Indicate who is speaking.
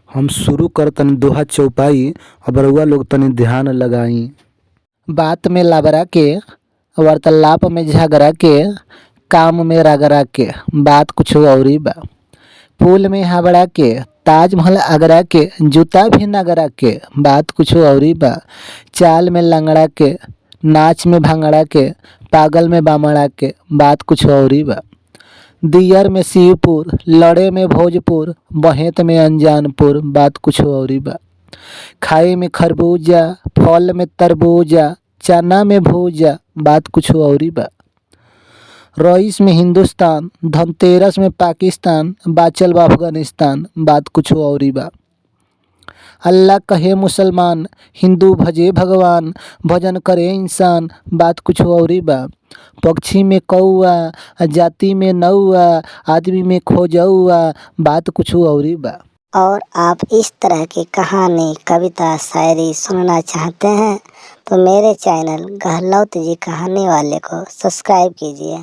Speaker 1: हम शुरू कर तनी दोहा चौपाई। अब रउआ लोग तनी ध्यान लगाई। बात में लाबरा के, वार्तालाप में झगड़ा के, काम में रगड़ा के, बात कुछ अउरी बा। पुल में हावड़ा के, ताजमहल आगरा के, जूता भी नगरा के, बात कुछ अउरी बा। चाल में लंगड़ा के, नाच में भांगड़ा के, पागल में बामड़ा के, बात कुछ अउरी बा। दियर में शिवपुर, लड़े में भोजपुर, बहेत में अनजानपुर, बात कुछ अउरी बा। खाए में खरबूजा, फल में तरबूजा, चना में भूजा, बात कुछ अउरी बा। रईस में हिंदुस्तान, धनतेरस में पाकिस्तान, बाचल बा अफगानिस्तान, बात कुछ अउरी बा। अल्लाह कहे मुसलमान, हिंदू भजे भगवान, भजन करे इंसान, बात कुछ अउरी बा। पक्षी में कौआ, जाति में नौआ, आदमी में खोजौआ, बात कुछ अउरी बा।
Speaker 2: और आप इस तरह की कहानी, कविता, शायरी सुनना चाहते हैं तो मेरे चैनल गहलोत जी कहानी वाले को सब्सक्राइब कीजिए।